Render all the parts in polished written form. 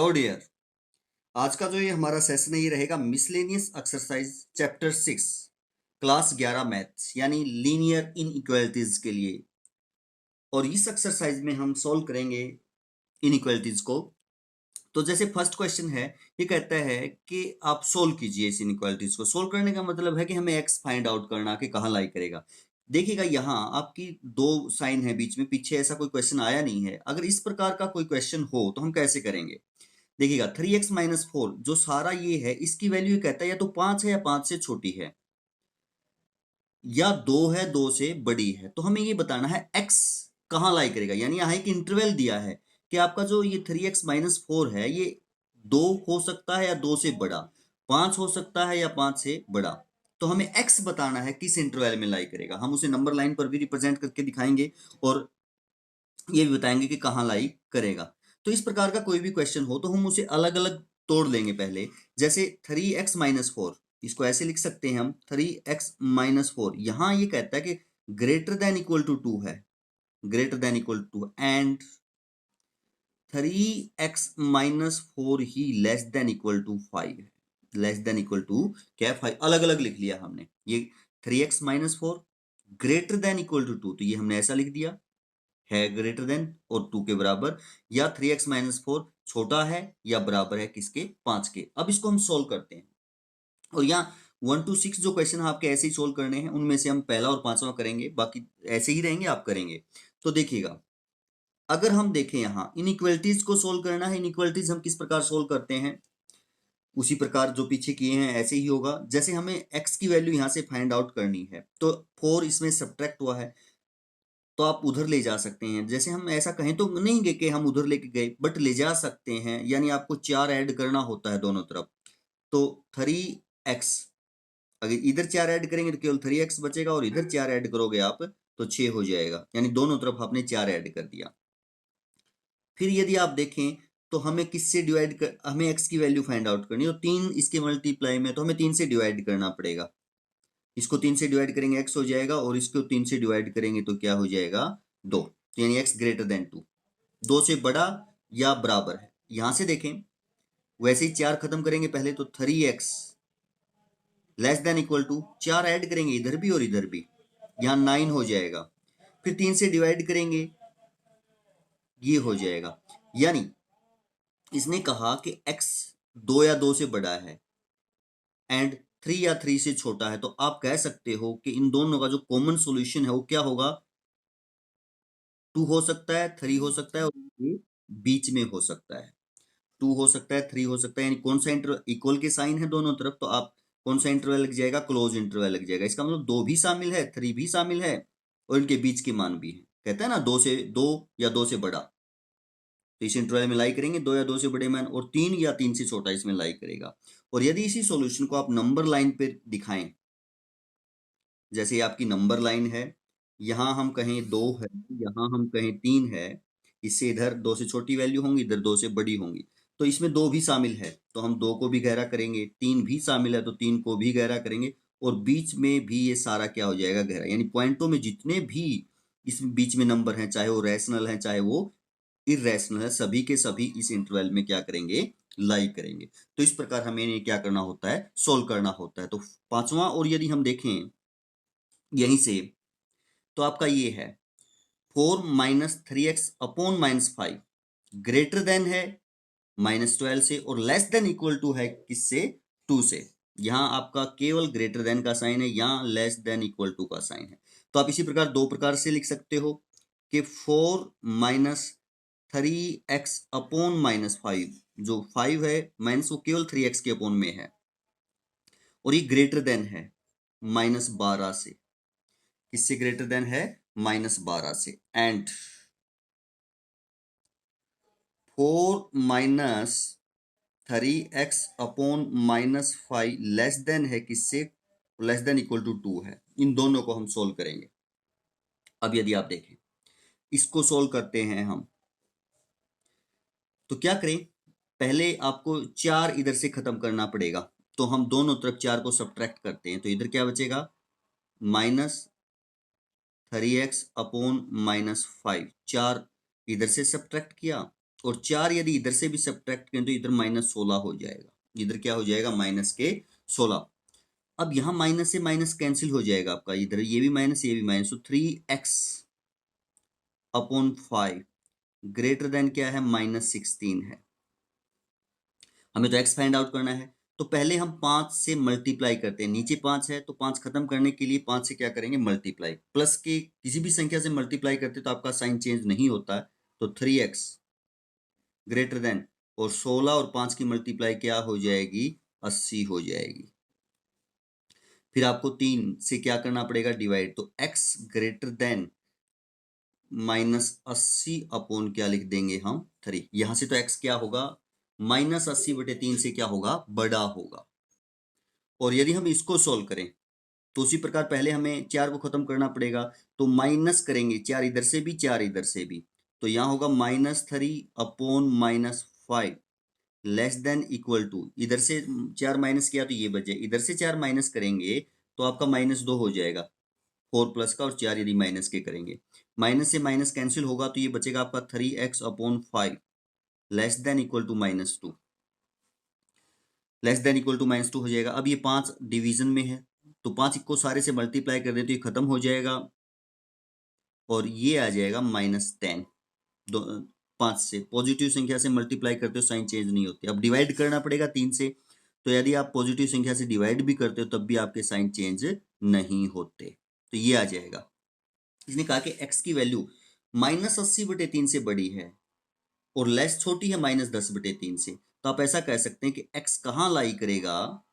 Hello dear. आज का जो ये हमारा सेशन है ये रहेगा miscellaneous exercise chapter 6 class 11 maths यानी लीनियर इनइक्वालिटीज के लिए। और इस एक्सरसाइज में हम सॉल्व करेंगे इनइक्वालिटीज को। तो जैसे फर्स्ट क्वेश्चन है, ये कहता है कि आप सोल्व कीजिए इस इनइक्वालिटीज को। सोल्व करने का मतलब है कि हमें एक्स फाइंड आउट करना कि कहाँ लाई करेगा। देखिएगा यहाँ आपकी दो साइन है बीच में, पीछे ऐसा कोई क्वेश्चन आया नहीं है। अगर इस प्रकार का कोई क्वेश्चन हो तो हम कैसे करेंगे। देखिएगा 3x-4 जो सारा ये है, इसकी वैल्यू कहता है या तो 5 है या 5 से छोटी है, या 2 है 2 से बड़ी है। तो हमें ये बताना है x कहाँ लाई करेगा। यानी यहाँ एक इंटरवल दिया है कि आपका जो ये 3x-4 है ये 2 हो सकता है या 2 से बड़ा, 5 हो सकता है या 5 से बड़ा। तो हमें x बताना है किस इंटरवल में लाई करेगा। हम उसे नंबर लाइन पर भी रिप्रेजेंट करके दिखाएंगे और ये भी बताएंगे कि कहाँ लाई करेगा। तो इस प्रकार का कोई भी क्वेश्चन हो तो हम उसे अलग अलग तोड़ लेंगे पहले। जैसे 3x-4, इसको ऐसे लिख सकते हैं हम 3x-4। यहां ये कहता है कि ग्रेटर देन इक्वल टू 2 है, greater than equal to, and 3x-4 ही लेस देन इक्वल टू 5 है। लेस देन इक्वल टू क्या है, 5। अलग अलग लिख लिया हमने। ये 3x-4 greater than equal to 2, तो ये हमने ऐसा लिख दिया है ग्रेटर देन और 2 के बराबर, या 3x-4 छोटा है या बराबर है किसके, 5 के। अब इसको हम सोल्व करते हैं। और यहाँ 1 to 6 जो क्वेश्चन आपके ऐसे ही सोल्व करने हैं, उनमें से हम पहला और पांचवा करेंगे, बाकी ऐसे ही रहेंगे, आप करेंगे। तो देखिएगा, अगर हम देखें यहाँ इनइक्वालिटीज को सोल्व करना है। इनइक्वालिटीज हम किस प्रकार सोल्व करते हैं, उसी प्रकार जो पीछे किए हैं ऐसे ही होगा। जैसे हमें x की वैल्यू यहाँ से फाइंड आउट करनी है, तो 4 इसमें सब्ट्रैक्ट हुआ है तो आप उधर ले जा सकते हैं। जैसे हम ऐसा कहें तो नहीं कि हम उधर लेके गए, बट ले जा सकते हैं। यानी आपको 4 ऐड करना होता है दोनों तरफ। तो 3x, अगर इधर 4 ऐड करेंगे तो केवल 3x बचेगा, और इधर 4 ऐड करोगे आप तो 6 हो जाएगा। यानी दोनों तरफ आपने 4 ऐड कर दिया। फिर यदि आप देखें तो हमें किससे डिवाइड कर, हमें x की वैल्यू फाइंड आउट करनी है। तो 3 इसके मल्टीप्लाई में, तो हमें 3 से डिवाइड करना पड़ेगा। इसको 3 से डिवाइड करेंगे x हो जाएगा, और इसको 3 से डिवाइड करेंगे तो क्या हो जाएगा, 2। यानी x ग्रेटर देन 2, 2 से बड़ा या बराबर है। यहां से देखें, वैसे ही 4 खत्म करेंगे पहले, तो 3x less than equal to, 4 add करेंगे इधर भी और इधर भी, यहां 9 हो जाएगा। फिर 3 से डिवाइड करेंगे, ये हो जाएगा। यानी इसने कहा कि x 2 या 2 से बड़ा है एंड 3 या 3 से छोटा है। तो आप कह सकते हो कि इन दोनों का जो कॉमन सॉल्यूशन है वो क्या होगा, 2 हो सकता है, 3 हो सकता है, और ये बीच में हो सकता है। 2 हो सकता है, 3 हो सकता है। यानी कौन सा इंटरवल, इक्वल के साइन है दोनों तरफ, तो आप कौन सा इंटरवल लग जाएगा, क्लोज इंटरवल लग जाएगा। इसका मतलब 2 भी शामिल है, 3 भी शामिल है, और इनके बीच के मान भी है। कहता है ना 2 से 2 या 2 से बड़ा, तो इस इंटरवल में लाई करेंगे 2 या 2 से बड़े मान, और 3 या 3 से छोटा इसमें लाई करेगा। और यदि इसी सॉल्यूशन को आप नंबर लाइन पे दिखाएं, जैसे ये आपकी नंबर लाइन है, यहां हम कहें 2 है, यहां हम कहें 3 है, इससे इधर 2 से छोटी वैल्यू होंगी, इधर 2 से बड़ी होंगी, तो इसमें 2 भी शामिल है तो हम 2 को भी गहरा करेंगे, 3 भी शामिल है तो 3 को भी गहरा करेंगे, और बीच में भी ये सारा क्या हो जाएगा, गहरा। यानी पॉइंटों में जितने भी इस बीच में नंबर हैं, चाहे वो रैशनल है चाहे वो इरेशनल है, सभी के सभी इस इंटरवल में क्या करेंगे, लाई करेंगे। तो इस प्रकार हमें क्या करना होता है, सोल्व करना होता है। तो पांचवा, और यदि हम देखें यहीं से, तो आपका ये है 4-3x/-5 ग्रेटर देन है -12 से, और लेस देन इक्वल टू है किससे, 2 से। यहां आपका केवल ग्रेटर देन का साइन है, यहां लेस देन इक्वल टू का साइन है। तो आप इसी प्रकार दो प्रकार से लिख सकते हो कि 4-3x/-5, जो 5 है माइनस वो केवल 3x के अपोन में है, और ये ग्रेटर देन है -12 से। किससे ग्रेटर देन है, -12 से। एंड 4-3x/-5 लेस देन है किससे, लेस देन इक्वल टू 2 है। इन दोनों को हम सोल्व करेंगे। अब यदि आप देखें, इसको सोल्व करते हैं हम, तो क्या करें, पहले आपको 4 इधर से खत्म करना पड़ेगा। तो हम दोनों तरफ 4 को सब्ट्रैक्ट करते हैं, तो इधर क्या बचेगा, -3x/-5। 4 इधर से सब्ट्रैक्ट किया, और 4 यदि इधर से भी सब्ट्रैक्ट करें तो इधर -16 हो जाएगा, इधर क्या हो जाएगा -16। अब यहाँ माइनस से माइनस कैंसिल हो जाएगा आपका, इधर ये भी माइनस ये भी माइनस, तो 3x/5 ग्रेटर देन क्या है, -16 है। हमें तो x फाइंड आउट करना है, तो पहले हम 5 से मल्टीप्लाई करते हैं, नीचे 5 है तो 5 खत्म करने के लिए 5 से क्या करेंगे, मल्टीप्लाई। प्लस के किसी भी संख्या से मल्टीप्लाई करते तो आपका साइन चेंज नहीं होता है, तो 3x ग्रेटर देन, और 16 और 5 की मल्टीप्लाई क्या हो जाएगी, 80 हो जाएगी। फिर आपको 3 से क्या करना पड़ेगा, डिवाइड, तो x ग्रेटर देन -80 क्या लिख देंगे हम, 3। यहां से तो x क्या होगा, -80/3 से क्या होगा, बड़ा होगा। और यदि हम इसको सोल्व करें तो उसी प्रकार पहले हमें 4 को खत्म करना पड़ेगा, तो माइनस करेंगे 4 इधर से भी 4 इधर से भी, तो यहाँ होगा -3/-5 लेस देन इक्वल टू, इधर से 4 माइनस किया तो ये बचे, इधर से 4 माइनस करेंगे तो आपका -2 हो जाएगा, 4 प्लस का, और 4 यदि माइनस के करेंगे, माइनस से माइनस कैंसिल होगा तो ये बचेगा आपका 3x/5 less than equal to -2, less than equal to -2 हो जाएगा। अब ये 5 डिवीजन में है, तो 5 को सारे से मल्टीप्लाई कर दे तो ये खत्म हो जाएगा, और ये आ जाएगा -10। 5 से पॉजिटिव संख्या से मल्टीप्लाई करते हो साइन चेंज नहीं होती। अब डिवाइड करना पड़ेगा 3 से, तो यदि आप पॉजिटिव संख्या से डिवाइड भी करते हो तब भी आपके साइन चेंज नहीं होते, तो ये आ जाएगा। इसने कहा कि x की वैल्यू -80/3 से बड़ी है और लेस छोटी है -10/3 से, तो आप ऐसा कह सकते हैं कि x कहाँ लाई करेगा,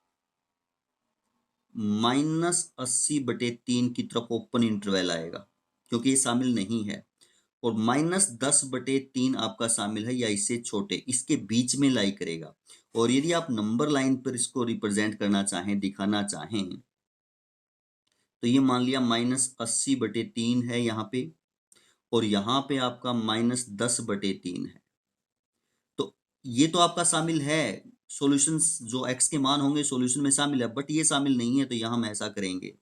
-80/3 की तरफ ओपन इंटरवल आएगा, क्योंकि ये शामिल नहीं है, और -10/3 आपका शामिल है या इससे छोटे, इसके बीच में लाई करेगा। और यदि आप नंबर लाइन पर इसको रिप्रेजेंट करना चाहें, दिखाना चाहें, तो ये मान लिया -80/3 है यहाँ पे, और यहाँ पे आपका -10/3 है, तो ये तो आपका शामिल है, सॉल्यूशन जो x के मान होंगे सॉल्यूशन में शामिल है, बट ये शामिल नहीं है, तो यहाँ हम ऐसा करेंगे,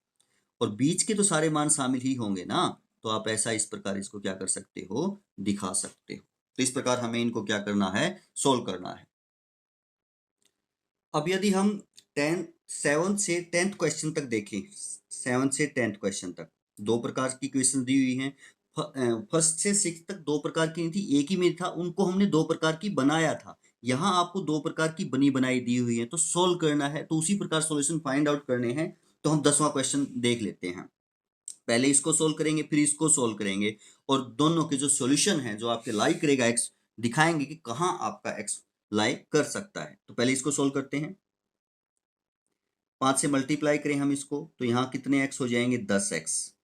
और बीच के तो सारे मान शामिल ही होंगे ना, तो आप ऐसा इस प्रकार इसको क्या कर सकते हो, दिखा सकते हो। तो इस प्रकार हमें इनको क्या करना है, सोल्व करना है। अब यदि हम 7 से 10th क्वेश्चन तक देखें, 7 से 10th क्वेश्चन तक दो प्रकार की क्वेश्चन दी हुई हैं। फर्स्ट से 6 तक दो प्रकार की नहीं थी, एक ही में था, उनको हमने दो प्रकार की बनाया था। यहाँ आपको दो प्रकार की बनी बनाई दी हुई है, तो सोल्व करना है, तो उसी प्रकार सॉल्यूशन फाइंड आउट करने हैं। तो हम 10वां क्वेश्चन देख लेते हैं, पहले इसको सोल्व करेंगे फिर इसको सोल्व करेंगे, और दोनों के जो सॉल्यूशन है जो आपके लाई करेगा एक्स, दिखाएंगे कि कहाँ आपका एक्स लाई कर सकता है। तो पहले इसको सोल्व करते हैं, 5 से मल्टीप्लाई करें हम इसको, तो यहाँ कितने एक्स हो जाएंगे, 10x,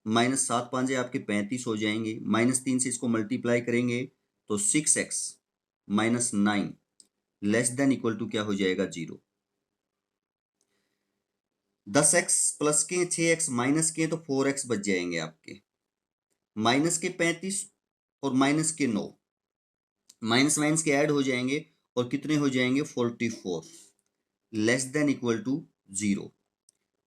-7×5 आपके 35 हो जाएंगे, -3 से इसको मल्टीप्लाई करेंगे तो 6x -9 less than equal to क्या हो जाएगा, 0। 10x प्लस के 6x माइनस के तो 4x बच जाएंगे आपके, माइनस के 35 और माइनस के 9, माइनस माइनस के ऐड हो जाएंगे और कितने हो जाएंगे, 44 लेस देन इक्वल टू 0।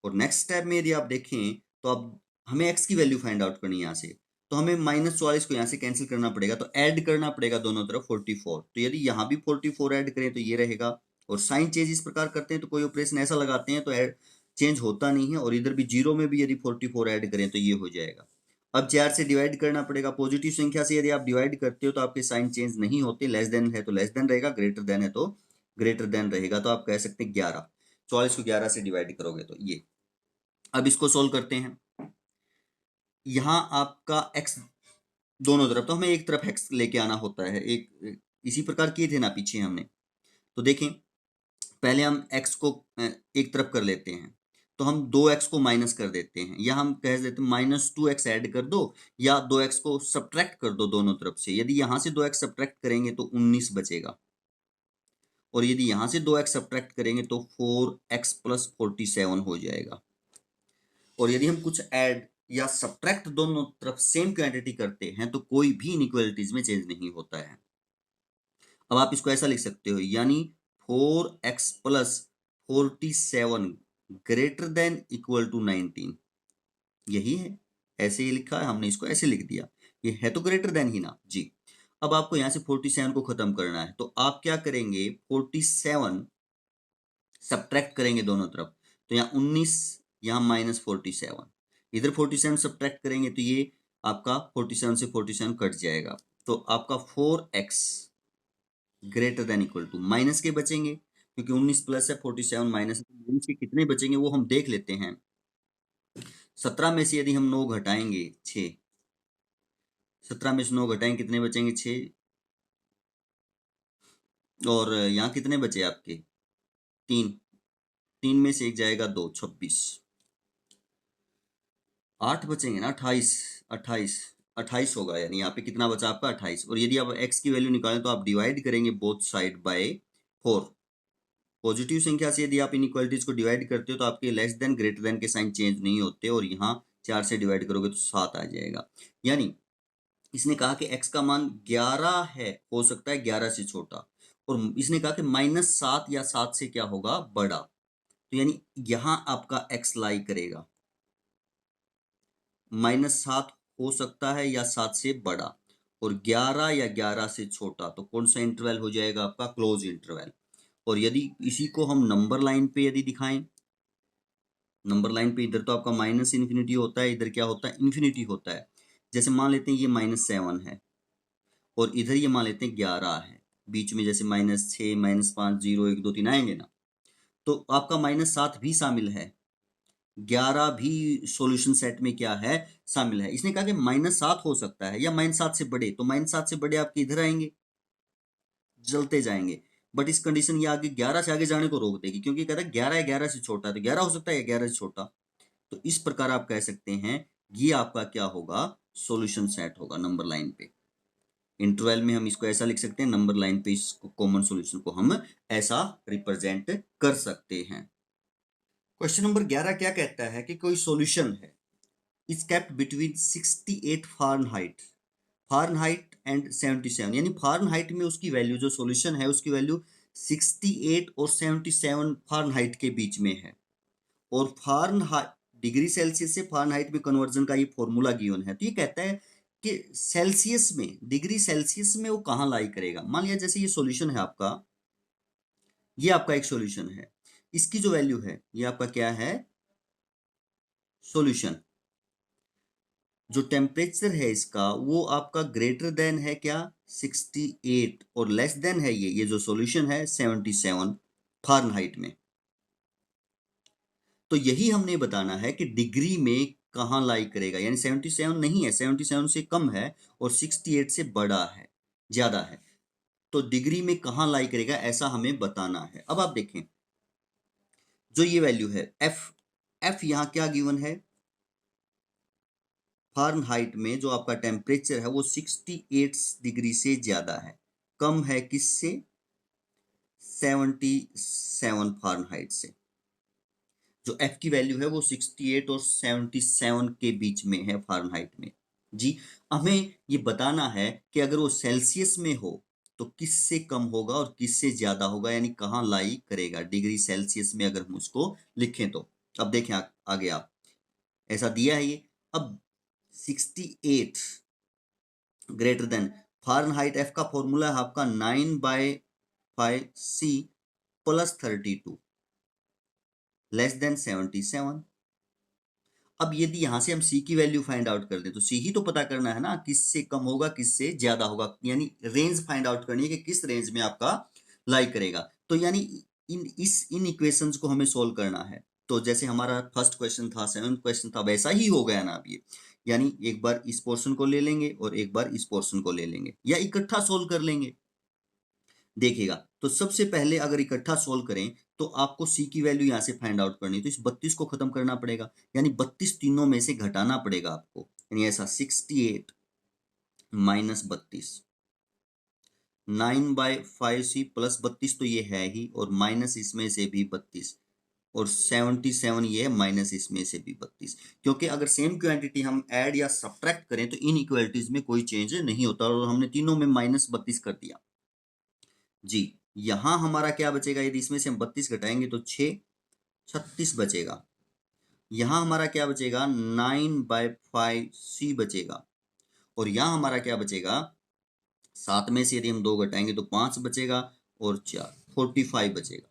और नेक्स्ट स्टेप में यदि आप देखें तो अब हमें x की वैल्यू फाइंड आउट करनी है यहाँ से, तो हमें -44 को यहाँ से कैंसिल करना पड़ेगा, तो ऐड करना पड़ेगा दोनों तरफ 44। तो यदि यहाँ भी 44 ऐड करें तो ये रहेगा, और साइन चेंज इस प्रकार करते हैं तो कोई ऑपरेशन ऐसा लगाते हैं तो ऐड चेंज होता नहीं है, और इधर भी 0 में भी यदि 44 ऐड करें तो ये हो जाएगा। अब 4 से डिवाइड करना पड़ेगा, पॉजिटिव संख्या से यदि आप डिवाइड करते हो तो आपके साइन चेंज नहीं होते, लेस देन है तो लेस देन रहेगा, ग्रेटर देन है तो ग्रेटर देन रहेगा, तो आप कह सकते हैं 11, 44 को 11 से डिवाइड करोगे तो ये। अब इसको सोल्व करते हैं, यहाँ आपका x दोनों तरफ, तो हमें एक तरफ x लेके आना होता है, एक इसी प्रकार किए थे ना पीछे हमने। तो देखें पहले हम x को एक तरफ कर लेते हैं, तो हम 2x को माइनस कर देते हैं, या हम कह देते हैं -2x ऐड कर दो, या 2x को सब्ट्रैक्ट कर दो दोनों तरफ से। यदि यहाँ से 2x सब्ट्रैक्ट करेंगे तो 19 बचेगा, और यदि यहाँ से 2x सब्ट्रैक्ट करेंगे तो 4x + 47 हो जाएगा। और यदि हम कुछ ऐड या सब्ट्रैक्ट दोनों तरफ सेम क्वांटिटी करते हैं तो कोई भी इनइक्वालिटीज में चेंज नहीं होता है। अब आप इसको ऐसा लिख सकते हो, यानी 4x + 47 greater than equal to 19, यही है, ऐसे ही लिखा है हमने, इसको ऐसे लिख दिया, ये है तो ग्रेटर देन ही ना जी। अब आपको यहाँ से 47 को खत्म करना है, तो आप क्या करेंगे, 47 सब्ट्रैक्ट करेंगे दोनों तरफ, तो यहाँ 19, यहाँ -47, इधर 47 सब्ट्रैक्ट करेंगे तो ये आपका 47 से 47 कट जाएगा, तो आपका 4x greater than equal to, minus के बचेंगे क्योंकि 19 प्लस है 47 माइनस, 19 के कितने बचेंगे वो हम देख लेते हैं। 17 में से यदि हम 9 घटाएंगे 6, 17 में से 9 घटाएंगे कितने बचेंगे 6, और यहाँ कितने बचे आपके 3, 3 में से 1 जाएगा 2, 26, 8 बचेंगे ना, 28, 28, 28 होगा, यानी यहाँ पे कितना बचा आपका 28। और यदि आप x की वैल्यू निकालें तो आप डिवाइड करेंगे बोथ साइड बाय 4। पॉजिटिव संख्या से यदि आप इनइक्वालिटीज को डिवाइड करते हो तो आपके लेस देन ग्रेटर देन के साइन चेंज नहीं होते, और यहाँ 4 से डिवाइड करोगे तो 7 आ जाएगा। यानी इसने कहा कि x का मान 11 है, हो सकता है 11 से छोटा, और इसने कहा कि -7 या 7 से क्या होगा, बड़ा, तो यानी यहाँ आपका x लाई करेगा, -7 हो सकता है या 7 से बड़ा, और 11 या 11 से छोटा, तो कौन सा इंटरवल हो जाएगा आपका, क्लोज इंटरवल। और यदि इसी को हम नंबर लाइन पे यदि दिखाएं, नंबर लाइन पे इधर तो आपका माइनस इन्फिनिटी होता है, इधर क्या होता है, इन्फिनिटी होता है। जैसे मान लेते हैं ये -7 है, और इधर ये मान लेते हैं 11 है, बीच में जैसे -6, -5, 0, 1, 2, 3 आएंगे ना, तो आपका -7 भी शामिल है, 11 भी सॉल्यूशन सेट में क्या है, शामिल है। इसने कहा कि -7 हो सकता है या -7 से बड़े, तो -7 से बड़े आपके इधर आएंगे, जलते जाएंगे, बट इस कंडीशन ये आगे 11 से आगे जाने को रोक देगी, क्योंकि कहता है 11 है 11 से छोटा, तो 11 हो सकता है या 11 से छोटा। तो इस प्रकार आप कह सकते हैं ये आपका क्या होगा, सॉल्यूशन सेट होगा नंबर लाइन पे। इंटरवल में हम इसको ऐसा लिख सकते हैं, नंबर लाइन पे इसको कॉमन सॉल्यूशन को हम ऐसा रिप्रेजेंट कर सकते हैं। क्वेश्चन नंबर 11 क्या कहता है कि कोई सॉल्यूशन है is kept between 68 Fahrenheit, Fahrenheit and 77, यानी फारेनहाइट में उसकी वैल्यू, जो सॉल्यूशन है उसकी वैल्यू 68 और 77 फारेनहाइट के बीच में है, और फारेनहाइट डिग्री सेल्सियस से फारेनहाइट में कन्वर्जन का ये फॉर्मूला गिवन है। तो ये कहता है कि सेल्सियस में, डिग्री सेल्सियस में वो कहाँ लाई करेगा। मान लिया जैसे ये सॉल्यूशन है आपका, ये आपका एक सॉल्यूशन है, इसकी जो वैल्यू है ये आपका क्या है, सॉल्यूशन, जो टेम्परेचर है इसका वो आपका ग्रेटर देन है क्या, 68, और लेस देन है ये जो सॉल्यूशन है 77 फारेनहाइट में। तो यही हमने बताना है कि डिग्री में कहाँ लाई करेगा, यानी 77 नहीं है, 77 से कम है, और 68 से बड़ा है, ज्यादा है, तो डिग्री में कहाँ लाई करेगा ऐसा हमें बताना है। अब आप देखें जो ये वैल्यू है एफ, एफ यहाँ क्या गिवन है, फारेनहाइट में जो आपका टेम्परेचर है वो 68 डिग्री से ज्यादा है, कम है किससे, 77 फारेनहाइट से। जो एफ की वैल्यू है वो 68 और 77 के बीच में है फारेनहाइट में। जी, हमें ये बताना है कि अगर वो सेल्सियस में हो तो किससे कम होगा और किससे ज्यादा होगा, यानी कहाँ लाई करेगा डिग्री सेल्सियस में, अगर हम उसको लिखें तो। अब देखें आगे आप, ऐसा दिया है ये। अब 68 ग्रेटर देन, फारेनहाइट एफ का फॉर्मूला है आपका 9/5C प्लस 32 लेस देन 77। अब यदि यहां से हम C की वैल्यू फाइंड आउट कर दें तो C ही तो पता करना है ना, किससे कम होगा किससे ज्यादा होगा, यानी रेंज फाइंड आउट करनी है कि किस रेंज में आपका लाई करेगा। तो यानी इन इक्वेशंस को हमें सोल्व करना है। तो जैसे हमारा फर्स्ट क्वेश्चन था, सेवंथ क्वेश्चन था, वैसा ही हो गया ना अब ये, यानी एक बार इस पोर्शन को ले लेंगे और एक बार इस पोर्शन को ले लेंगे, या इकट्ठा सोल्व कर लेंगे। देखिएगा, तो सबसे पहले अगर इकट्ठा सोल्व करें तो आपको C की वैल्यू यहाँ से फाइंड आउट करनी है, तो इस 32 को खत्म करना पड़ेगा, यानी 32 तीनों में से घटाना पड़ेगा आपको, यानी ऐसा 68 माइनस 32, 9/5C प्लस 32 तो ये है ही, और माइनस इसमें से भी 32, और 77 ये है, माइनस इसमें से भी 32, क्योंकि अगर सेम क्वांटिटी हम ऐड या सब्ट्रैक्ट करें तो इन इक्वालिटीज में कोई चेंज नहीं होता, और हमने तीनों में -32 कर दिया। जी, यहां हमारा क्या बचेगा, यदि इसमें से हम 32 घटाएंगे तो 6, 36 बचेगा। यहां हमारा क्या बचेगा, 9/5C बचेगा, और यहां हमारा क्या बचेगा, 7 में से यदि हम 2 घटाएंगे तो 5 बचेगा और 4 45 बचेगा।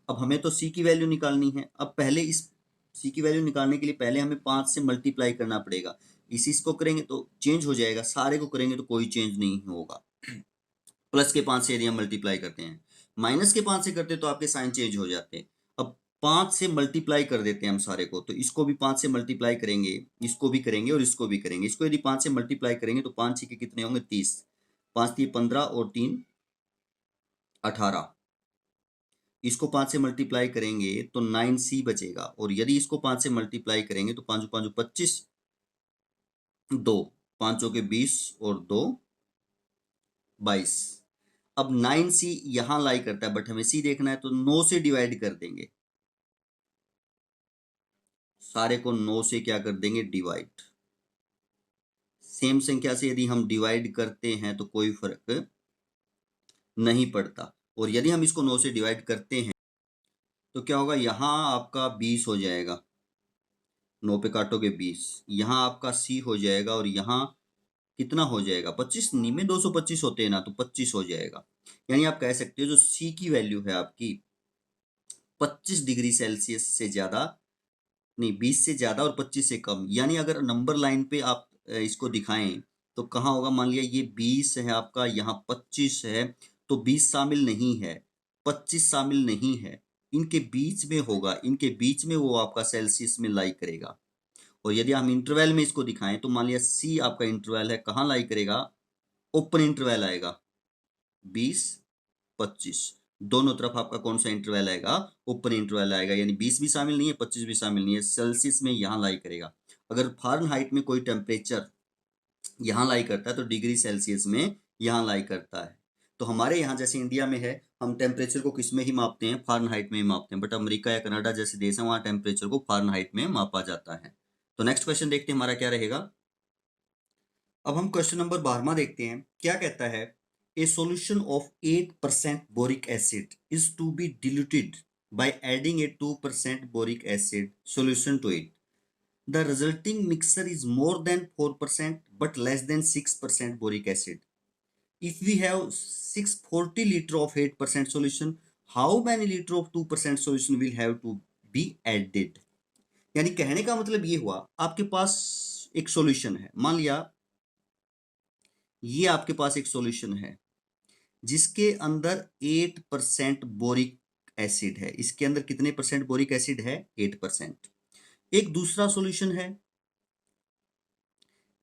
अब हमें तो सी की वैल्यू निकालनी है। अब पहले इस सी की वैल्यू निकालने के लिए पहले हमें 5 से मल्टीप्लाई करना पड़ेगा। इसको करेंगे तो चेंज हो जाएगा, सारे को करेंगे तो कोई चेंज नहीं होगा। प्लस के 5 से यदि हम मल्टीप्लाई करते हैं, माइनस के 5 से करते तो आपके साइन चेंज हो जाते हैं। अब 5 से मल्टीप्लाई कर देते हैं हम सारे को, तो इसको भी 5 से मल्टीप्लाई करेंगे, इसको भी करेंगे और इसको भी करेंगे। इसको यदि 5 से मल्टीप्लाई करेंगे तो 5 छक्के कितने होंगे 30, 5 3 15 और 3 18। इसको 5 से मल्टीप्लाई करेंगे तो 9c बचेगा, और यदि इसको 5 से मल्टीप्लाई करेंगे तो 5 5 25, 2 5 के 20 और 2 22। अब 9c यहां लाई करता है, बट हमें c देखना है तो 9 से डिवाइड कर देंगे, सारे को 9 से क्या कर देंगे डिवाइड। सेम संख्या से यदि हम डिवाइड करते हैं तो कोई फर्क नहीं पड़ता, और यदि हम इसको 9 से डिवाइड करते हैं तो क्या होगा, यहां आपका 20 हो जाएगा, 9 पे काटोगे 20, यहाँ आपका c हो जाएगा और यहाँ कितना हो जाएगा 25, नी में 225 होते हैं ना, तो 25 हो जाएगा। यानी आप कह सकते हो जो c की वैल्यू है आपकी 25 डिग्री सेल्सियस से ज्यादा नहीं, 20 से ज्यादा और 25 से कम। यानी अगर नंबर लाइन पे आप इसको दिखाएं तो कहाँ होगा, मान लिया ये 20 है आपका, यहाँ 25 है, तो 20 शामिल नहीं है, 25 शामिल नहीं है, इनके बीच में होगा, इनके बीच में वो आपका सेल्सियस में लाई करेगा। और यदि हम इंटरवल में इसको दिखाएं तो मान लिया सी आपका इंटरवल है, कहाँ लाई करेगा, ओपन इंटरवल आएगा, 20 25, दोनों तरफ आपका कौन सा इंटरवल आएगा, ओपन इंटरवल आएगा। यानी 20 भी शामिल नहीं है, 25 भी शामिल नहीं है, सेल्सियस में यहाँ लाई करेगा। अगर फारेनहाइट में कोई टेम्परेचर यहाँ लाई करता है तो डिग्री सेल्सियस में यहाँ लाई करता है। तो हमारे यहाँ जैसे इंडिया में है, हम टेम्परेचर को किस में ही मापते हैं, फारेनहाइट में ही मापते हैं, बट अमेरिका या कनाडा जैसे देश है वहाँ टेम्परेचर को फारेनहाइट में मापा जाता है। तो नेक्स्ट क्वेश्चन देखते हैं हमारा क्या रहेगा। अब हम क्वेश्चन नंबर 12वां देखते हैं, क्या कहता है, a solution of 8% boric acid is to be diluted by adding a 2% boric acid solution to it. The resulting mixture is more than 4% but less than 6% boric acid. If we have 640 liter of 8% solution, how many liter of 2% solution will have to be added? यानी कहने का मतलब ये हुआ, आपके पास एक solution है, मान लिया ये आपके पास एक सॉल्यूशन है जिसके अंदर 8% बोरिक एसिड है। इसके अंदर कितने परसेंट बोरिक एसिड है, 8%। एक दूसरा सॉल्यूशन है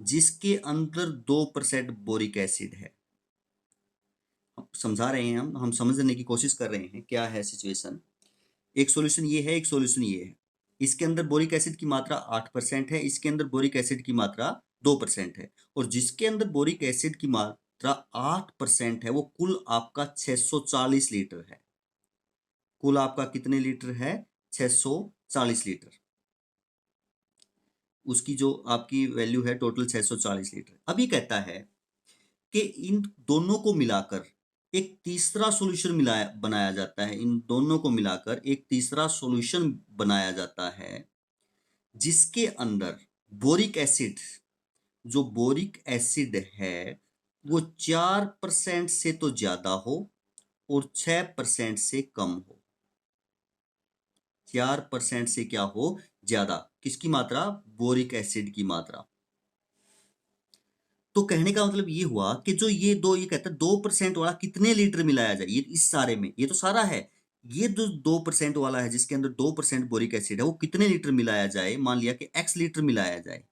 जिसके अंदर 2% बोरिक एसिड है। समझा रहे हैं, हम समझने की कोशिश कर रहे हैं क्या है सिचुएशन। एक सॉल्यूशन ये है, एक सॉल्यूशन ये है, इसके अंदर बोरिक एसिड की मात्रा 8% है, इसके अंदर बोरिक एसिड की मात्रा 2% है, और जिसके अंदर बोरिक एसिड की मात्रा 8% है वो कुल आपका 640 लीटर है। कुल आपका कितने लीटर है, 640 लीटर, उसकी जो आपकी वैल्यू है टोटल 640 लीटर। अभी कहता है कि इन दोनों को मिलाकर एक तीसरा सॉल्यूशन मिलाया बनाया जाता है, इन दोनों को मिलाकर एक तीसरा सॉल्यूशन बनाया जाता है जिसके अंदर बोरिक एसिड, जो बोरिक एसिड है वो 4% से तो ज्यादा हो और 6% से कम हो। 4% से क्या हो, ज्यादा, किसकी मात्रा, बोरिक एसिड की मात्रा। तो कहने का मतलब ये हुआ कि जो ये कहता है 2% वाला कितने लीटर मिलाया जाए, ये इस सारे में, ये तो सारा है, ये जो 2% वाला है जिसके अंदर 2% बोरिक एसिड है वो कितने लीटर मिलाया जाए, मान लिया कि x लीटर मिलाया जाए।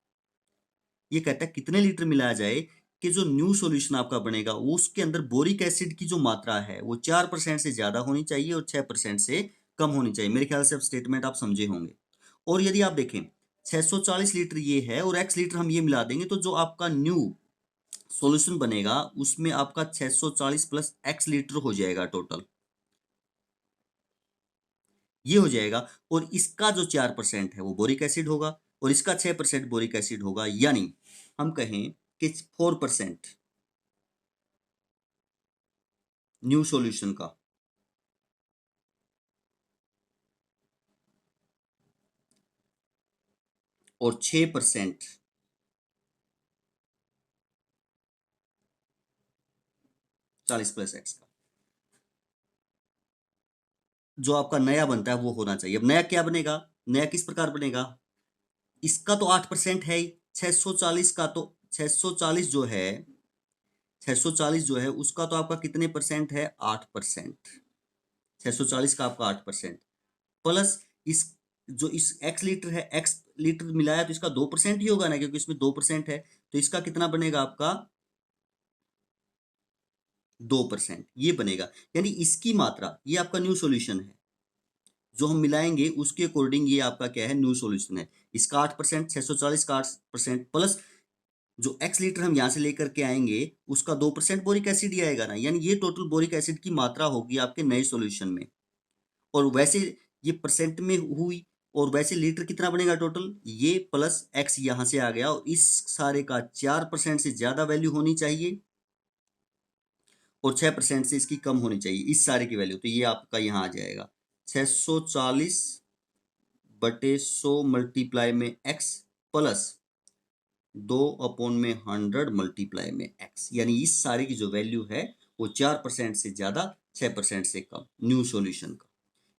ये कहता है कितने लीटर मिलाया जाए कि जो न्यू सॉल्यूशन आपका बनेगा उसके अंदर बोरिक एसिड की जो मात्रा है वो 4% से ज्यादा होनी चाहिए और 6% से कम होनी चाहिए। मेरे ख्याल से अब स्टेटमेंट आप समझे होंगे। और यदि आप देखें 640 लीटर ये है और x लीटर हम ये मिला देंगे तो जो आपका न्यू सॉल्यूशन बनेगा उसमें आपका 640 प्लस x लीटर हो जाएगा टोटल, ये हो जाएगा। और इसका जो 4% है वो बोरिक एसिड होगा और इसका 6% बोरिक एसिड होगा, यानी हम कहें कि 4% न्यू सॉल्यूशन का और 6% 40 प्लस एक्स का जो आपका नया बनता है वो होना चाहिए। अब नया क्या बनेगा, नया किस प्रकार बनेगा, इसका तो 8% है ही, 640 का तो 640 जो है 640 जो है उसका तो आपका कितने परसेंट है, 8%। 640 का आपका 8% प्लस इस जो इस एक्स लीटर है, एक्स लीटर मिलाया तो इसका 2% ही होगा ना, क्योंकि इसमें 2% है, तो इसका कितना बनेगा आपका 2%, ये बनेगा। यानी इसकी मात्रा, ये आपका न्यू सॉल्यूशन है, जो हम मिलाएंगे उसके अकॉर्डिंग ये आपका क्या है, न्यू सॉल्यूशन है। इसका 8%, 640 का 8% प्लस जो एक्स लीटर हम यहाँ से लेकर के आएंगे उसका 2% बोरिक एसिड ही आएगा ना, यानी ये टोटल बोरिक एसिड की मात्रा होगी आपके नए सॉल्यूशन में। और वैसे ये परसेंट में हुई, और वैसे लीटर कितना बनेगा टोटल, ये प्लस एक्स यहाँ से आ गया, और इस सारे का 4% से ज्यादा वैल्यू होनी चाहिए और 6% से इसकी कम होनी चाहिए, इस सारे की वैल्यू। तो ये आपका यहाँ आ जाएगा 640/100 मल्टीप्लाई में एक्स प्लस 2/100 मल्टीप्लाई में एक्स, यानी इस सारे की जो वैल्यू है वो 4% से ज्यादा, 6% से कम, न्यू सॉल्यूशन का।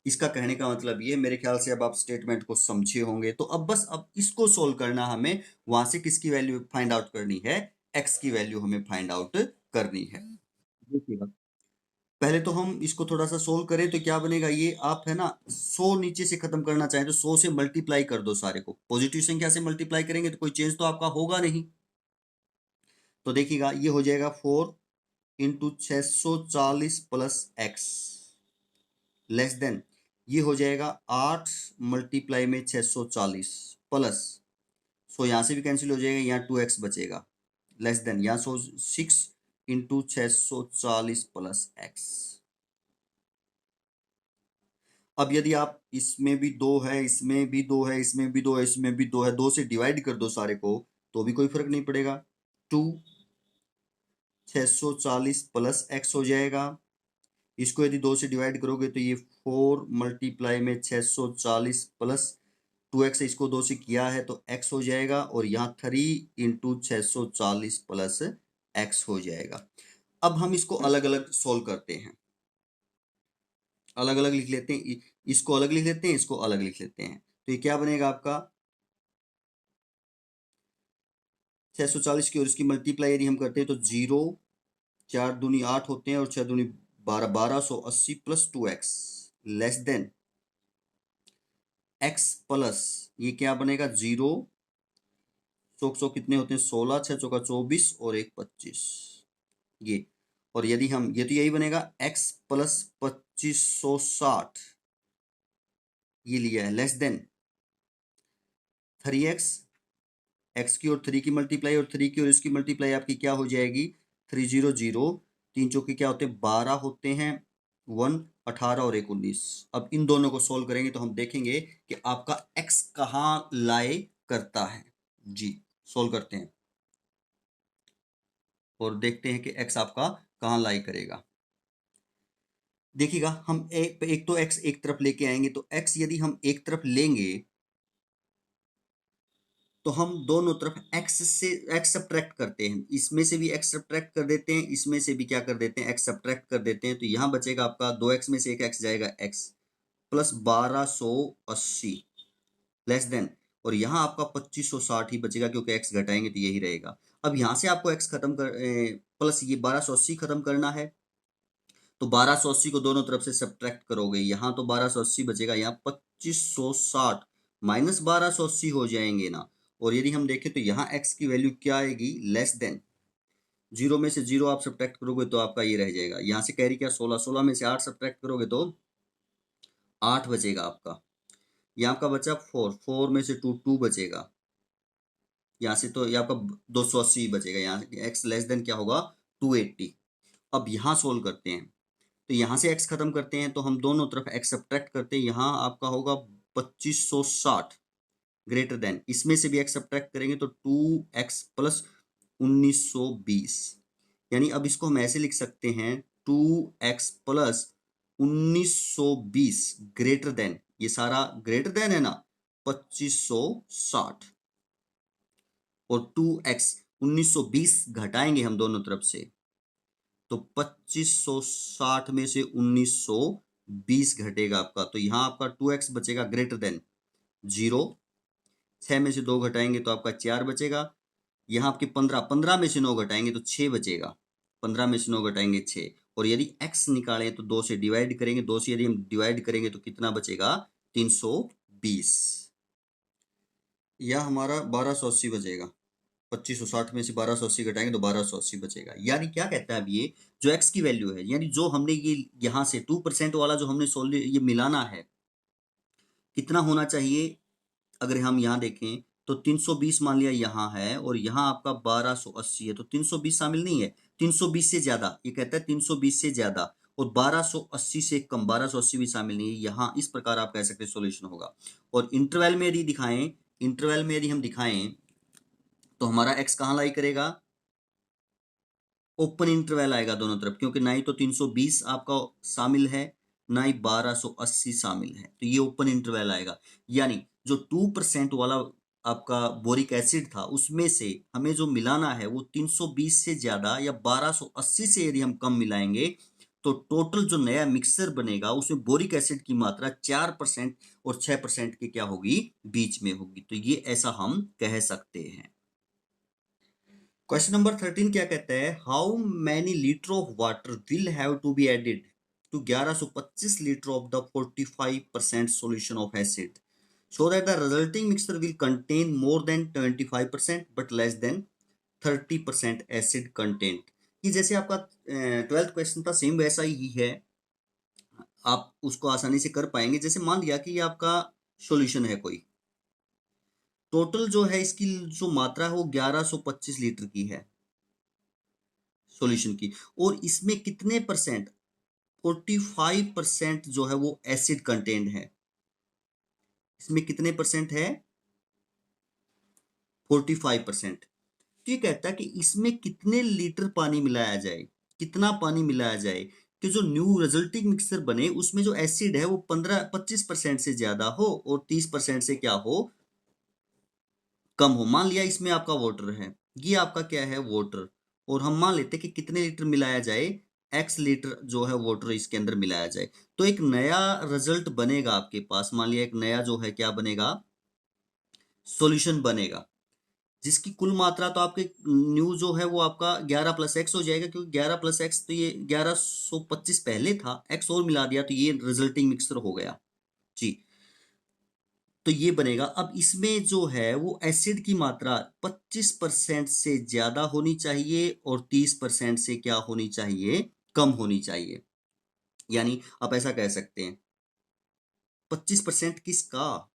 इसका कहने का मतलब ये, मेरे ख्याल से अब आप स्टेटमेंट को समझे होंगे। तो अब बस अब इसको सोल्व करना, हमें वहां से किसकी वैल्यू फाइंड आउट करनी है, एक्स की वैल्यू हमें फाइंड आउट करनी है। देखिएगा, पहले तो हम इसको थोड़ा सा सोल्व करें तो क्या बनेगा, ये आप है ना 100 नीचे से खत्म करना चाहें तो 100 से मल्टीप्लाई कर दो सारे को, पॉजिटिव संख्या से मल्टीप्लाई करेंगे तो कोई चेंज तो आपका होगा नहीं। तो देखिएगा ये हो जाएगा 4 × 640 प्लस एक्स लेस देन, ये हो जाएगा 8 मल्टीप्लाई में 640 प्लस, सो यहाँ से भी कैंसिल हो जाएगा, यहाँ 2x बचेगा, लेस देन यहाँ 6 × 640 प्लस एक्स। अब यदि आप इसमें भी 2 है, इसमें भी 2 है, इसमें भी 2 है, इसमें भी 2 है, 2 से डिवाइड कर दो सारे को तो भी कोई फर्क नहीं पड़ेगा। 2 640 प्लस एक्स हो जाएगा, इसको यदि 2 से डिवाइड करोगे तो ये 4 मल्टीप्लाई में 640 प्लस 2x, इसको 2 से किया है तो x हो जाएगा, और यहाँ 3 × 640 प्लस x हो जाएगा। अब हम इसको अलग अलग सोल्व करते हैं, अलग अलग लिख लेते हैं, इसको अलग लिख लेते हैं, इसको अलग लिख लेते हैं। तो ये क्या बनेगा आपका 640 की और इसकी मल्टीप्लाई यदि हम करते हैं तो 0 4 दूनी 8 होते हैं और 6 दूनी 12, 1280 plus 2x less than x plus ये क्या बनेगा 0 100 कितने होते हैं 16, 6 चौका 24 और 1 25, ये। और यदि हम, ये तो यही बनेगा x प्लस 2560, ये लिया है, लेस देन 3x, x की और 3 की मल्टीप्लाई और 3 की और इसकी मल्टीप्लाई आपकी क्या हो जाएगी 300, 3 चौके क्या होते हैं 12 होते हैं, 1 18 और 1 19। अब इन दोनों को सोल्व करेंगे तो हम देखेंगे कि आपका x कहाँ लाए करता है। जी सोल्व करते हैं और देखते हैं कि x आपका कहाँ लाई करेगा। देखिएगा, हम एक तो x एक तरफ लेके आएंगे, तो x यदि हम एक तरफ लेंगे तो हम दोनों तरफ x से x सब्ट्रैक्ट करते हैं, इसमें से भी x सब्ट्रैक्ट कर देते हैं, इसमें से भी क्या कर देते हैं x सब्ट्रैक्ट कर देते हैं। तो यहाँ बचेगा आपका 2x में से एक x जाएगा x प्लस 1280 लेस देन, और यहाँ आपका 2560 ही बचेगा क्योंकि x घटाएंगे तो यही रहेगा। अब यहाँ से आपको x खत्म कर प्लस ये 1280 खत्म करना है, तो 1280 को दोनों तरफ से सब्ट्रैक्ट करोगे, यहाँ तो 1280 बचेगा, यहाँ 2560 माइनस 1280 हो जाएंगे ना। और यदि हम देखें तो यहाँ x की वैल्यू क्या आएगी, लेस देन, 0 में से 0 आप सब्ट्रैक्ट करोगे तो आपका ये रह जाएगा, यहाँ से कैरी क्या 16, 16 में से 8 सब्ट्रैक्ट करोगे तो 8 बचेगा आपका, यहाँ आपका बचा 4, 4 में से 2, 2 बचेगा, यहाँ से तो ये आपका 280 बचेगा, यहाँ x लेस देन क्या होगा 280। अब यहाँ सोल्व करते हैं, तो यहाँ से x खत्म करते हैं तो हम दोनों तरफ x सब्ट्रैक्ट करते हैं, यहाँ आपका होगा 2560 ग्रेटर देन, इसमें से भी x सब्ट्रैक्ट करेंगे तो 2x प्लस 1920, यानी अब इसको हम ऐसे लिख सकते हैं 2x प्लस 1920 ग्रेटर देन, ये सारा ग्रेटर देन है ना 2560, और 2x 1920 घटाएंगे हम दोनों तरफ से तो 2560 में से 1920 घटेगा आपका, तो यहाँ आपका 2x बचेगा ग्रेटर देन 0। 6 में से 2 घटाएंगे तो आपका 4 बचेगा। यहाँ आपके 15 में से 9 घटाएंगे तो 6 बचेगा। 15 में से 9 घटाएंगे 6। और यदि x निकालें तो 2 से डिवाइड करेंगे, 2 से यदि हम डिवाइड करेंगे तो कितना बचेगा? 320। यह हमारा 1280 बचेगा। 2560 में से 1280 घटाएंगे तो 1280 बचेगा। यानी क्या कहता है अब ये जो x की वैल्यू है, यानी जो हमने ये यहाँ से 2% वाला जो हमने ये मिलाना है, कितना होना चाहिए? अगर हम यहाँ देखें तो 320 मान लिया यहाँ है और यहाँ आपका 1280 है, तो 320 शामिल नहीं है। 320 से ज्यादा, ये कहता है 320 से ज्यादा, और 1280 से कम, 1280 भी शामिल नहीं है। यहाँ इस प्रकार आप कह सकते हैं सॉल्यूशन होगा। और इंटरवल में यदि दिखाएं, इंटरवल में यदि हम दिखाएं तो हमारा x कहाँ लाई करेगा? ओपन इंटरवल आएगा दोनों तरफ, क्योंकि ना ही तो 320 आपका शामिल है, ना ही 1280 शामिल है, तो ये ओपन इंटरवल आएगा। यानी जो 2% वाला आपका बोरिक एसिड था, उसमें से हमें जो मिलाना है वो 320 से ज्यादा या 1280 से यदि हम कम मिलाएंगे तो टोटल जो नया मिक्सर बनेगा उसमें बोरिक एसिड की मात्रा 4% और 6% के क्या होगी? बीच में होगी। तो ये ऐसा हम कह सकते हैं। क्वेश्चन नंबर 13 क्या कहता है? How many litre of water will have to be added to 1125 litre of the 45% solution of acid so that the resulting mixture will contain more than 25% but less than 30% acid content. ये जैसे आपका 12th question था, same वैसा ही है। आप उसको आसानी से कर पाएंगे। जैसे मान लिया कि ये आपका सॉल्यूशन है कोई, टोटल जो है इसकी जो मात्रा है वो 1125 लीटर की है सॉल्यूशन की, और इसमें कितने परसेंट? 45% जो है वो एसिड कंटेंट है। इसमें कितने परसेंट है? 45%। तो ये कहता है कि इसमें कितने लीटर पानी मिलाया जाए, कितना पानी मिलाया जाए कि जो न्यू रिजल्टिंग मिक्सचर बने उसमें जो एसिड है वो 25% से ज्यादा हो और 30% से क्या हो? कम हो। मान लिया इसमें आपका वाटर है, ये आपका क्या है? वाटर। और हम मान लेते हैं कि कितने लीटर मिलाया जाए? x लीटर जो है वाटर इसके अंदर मिलाया जाए, तो एक नया रिजल्ट बनेगा आपके पास। मान लिया एक नया जो है क्या बनेगा? सॉल्यूशन बनेगा, जिसकी कुल मात्रा तो आपके न्यू जो है वो आपका 11 प्लस एक्स हो जाएगा, क्योंकि 11 प्लस एक्स तो ये 1125 पहले था, एक्स और मिला दिया तो ये रिजल्टिंग मिक्सचर हो गया जी। तो ये बनेगा। अब इसमें जो है वो एसिड की मात्रा 25% से ज्यादा होनी चाहिए और 30% से क्या होनी चाहिए? कम होनी चाहिए। यानी आप ऐसा कह सकते हैं 25% किसका?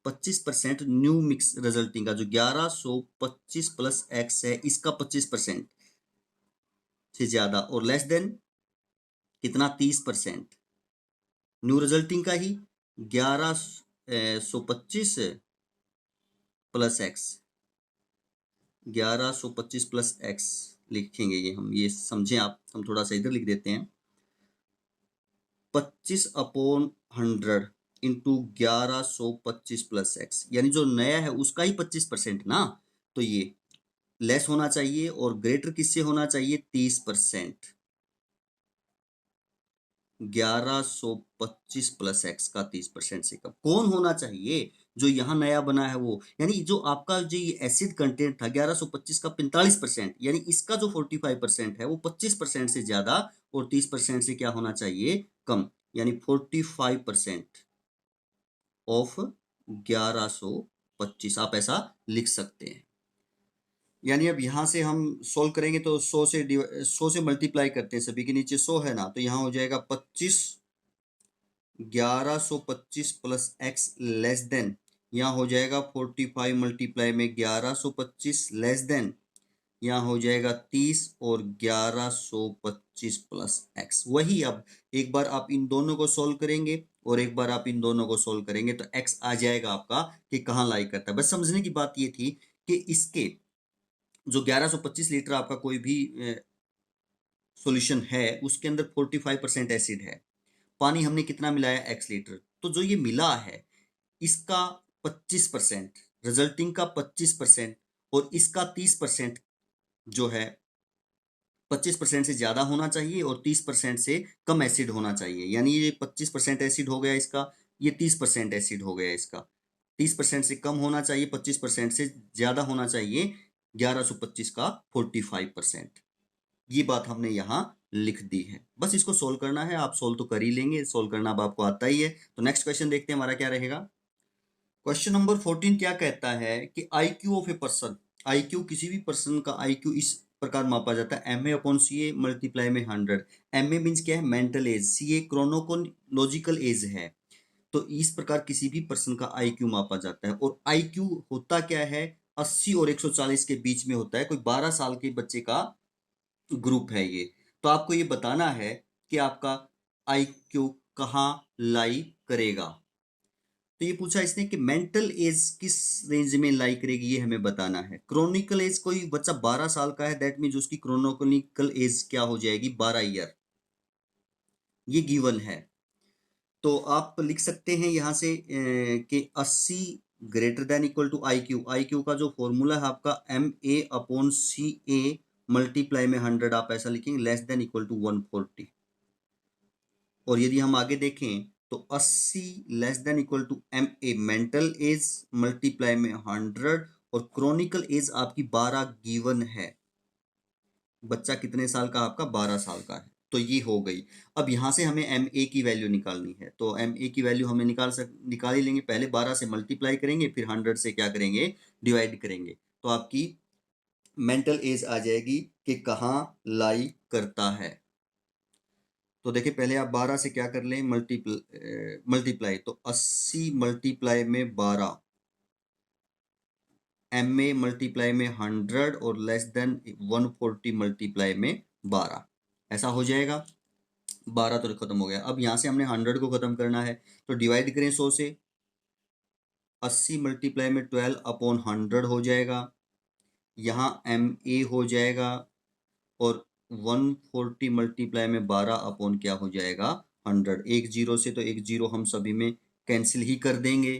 25% न्यू मिक्स रिजल्टिंग का, जो 1125 प्लस एक्स है इसका 25% से ज्यादा, और लेस देन कितना? 30% न्यू रिजल्टिंग का ही 1125 प्लस एक्स, 1125 प्लस एक्स लिखेंगे। ये हम ये समझें आप, हम थोड़ा सा इधर लिख देते हैं। 25/100 इंटू 1125 प्लस एक्स, यानी जो नया है उसका ही 25% ना, तो ये लेस होना चाहिए और ग्रेटर किससे होना चाहिए? 30%। 1125 प्लस एक्स का 30% से कम कौन होना चाहिए? जो यहाँ नया बना है वो, यानी जो आपका जो ये एसिड कंटेंट था 1125 का 45%, यानी इसका जो 45% है वो 25% से ज्यादा और 30% से क्या होना चाहिए? कम। यानी 45% ऑफ 1125 आप ऐसा लिख सकते हैं। यानी अब यहाँ से हम सोल्व करेंगे तो 100 से मल्टीप्लाई करते हैं, सभी के नीचे 100 है ना, तो यहाँ हो जाएगा 25 1125 प्लस एक्स लेस देन, यहाँ हो जाएगा 45 मल्टीप्लाई में 1125 लेस देन, यहाँ हो जाएगा 30 और 1125 प्लस एक्स। वही अब एक बार आप इन दोनों को सोल्व करेंगे और एक बार आप इन दोनों को सोल्व करेंगे तो एक्स आ जाएगा आपका कि कहाँ लाई करता है। बस समझने की बात ये थी कि इसके जो 1125 लीटर आपका कोई भी सॉल्यूशन है उसके अंदर 45% एसिड है, पानी हमने कितना मिलाया? x litre. तो जो ये मिला है इसका 25%, रिजल्टिंग का 25% और इसका 30% जो है 25% से ज़्यादा होना चाहिए और 30% से कम एसिड होना चाहिए। यानी ये 25% एसिड हो गया इसका, ये 30% एसिड हो गया इसका। 30% से कम होना चाहिए, 25% से ज़्यादा होना चाहिए 1125 का 45%। ये बात हमने यहाँ लिख दी है। बस इसको सोल्व करना है, आप सोल्व तो कर ही लेंगे, सोल्व करना अब आपको आता ही है। तो नेक्स्ट क्वेश्चन देखते हैं हमारा क्या रहेगा। क्वेश्चन नंबर 14 क्या कहता है कि IQ of a person, IQ किसी भी पर्सन का IQ इस प्रकार मापा जाता है MA/CA मल्टीप्लाई में 100। MA मीन्स क्या है, mental as, CA chronological age है। तो इस प्रकार किसी भी पर्सन का IQ मापा जाता है। और IQ होता क्या है, 80 और 140 के बीच में होता है। कोई 12 साल के बच्चे का ग्रुप है ये। तो आपको ये बताना है कि आपका IQ कहाँ लाई करेगा। तो ये पूछा इसने कि मेंटल एज किस रेंज में लाई करेगी, ये हमें बताना है। क्रोनिकल एज, कोई बच्चा 12 साल का है, दैट मीन्स उसकी क्रोनिकल एज क्या हो जाएगी, 12 ईयर, ये गिवन है। तो आप लिख सकते हैं यहाँ से कि 80 greater than equal to IQ। IQ का जो फॉर्मूला है आपका MA/CA मल्टीप्लाई में 100, आप ऐसा लिखेंगे, लेस देन इक्वल टू 140। और यदि हम आगे देखें तो 80 less than equal to MA mental age multiply में 100 और क्रोनिकल एज आपकी 12 गिवन है। बच्चा कितने साल का, आपका 12 साल का है। तो ये हो गई। अब यहाँ से हमें MA की वैल्यू निकालनी है। तो MA की वैल्यू हमें निकाल ही लेंगे। पहले 12 से मल्टीप्लाई करेंगे, फिर 100 से क्या करेंगे, डिवाइड करेंगे। तो आपकी मेंटल एज आ जाएगी कि कहाँ लाई करता है। तो देखिए पहले आप 12 से क्या कर लें, मल्टीप्लाई। तो 80 मल्टीप्लाई में 12, MA मल्टीप्लाई में 100 और लेस देन 140 मल्टीप्लाई में 12, ऐसा हो जाएगा। 12 तो खत्म हो गया। अब यहाँ से हमने 100 को खत्म करना है, तो डिवाइड करें 100 से। 80 मल्टीप्लाई में 12 अपॉन 100 हो जाएगा। यहाँ MA हो जाएगा और 140 मल्टीप्लाई में 12 अपॉन क्या हो जाएगा, 100। एक जीरो से तो एक जीरो हम सभी में कैंसिल ही कर देंगे।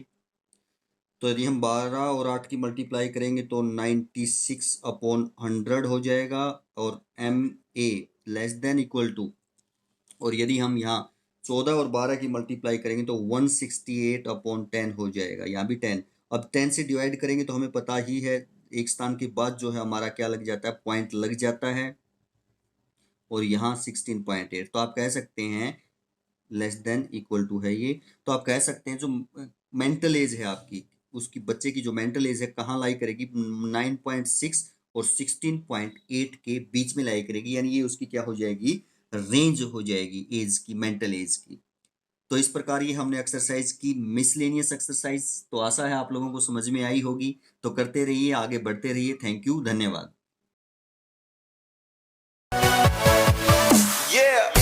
तो यदि हम 12 और 8 की मल्टीप्लाई करेंगे तो 96 अपॉन 100 हो जाएगा। और MA less than equal to, और यदि हम यहाँ 14 और 12 की मल्टीप्लाई करेंगे तो 168 अपॉन 10 हो जाएगा, यहाँ भी 10। अब 10 से डिवाइड करेंगे तो हमें पता ही है एक स्थान के बाद जो है हमारा क्या लग जाता है, पॉइंट लग जाता है। और यहाँ 16.8, तो आप कह सकते हैं लेस देन इक्वल टू है ये। तो आप कह सकते हैं जो मेंटल एज है आपकी, उसकी बच्चे की जो मेंटल एज है कहाँ लाई करेगी, 9.6 और 16.8 के बीच में लाई करेगी। यानी ये उसकी क्या हो जाएगी, रेंज हो जाएगी एज की, मेंटल एज की। तो इस प्रकार ये हमने एक्सरसाइज की, मिसलेनियस एक्सरसाइज। तो आशा है आप लोगों को समझ में आई होगी। तो करते रहिए, आगे बढ़ते रहिए। थैंक यू, धन्यवाद। Yeah.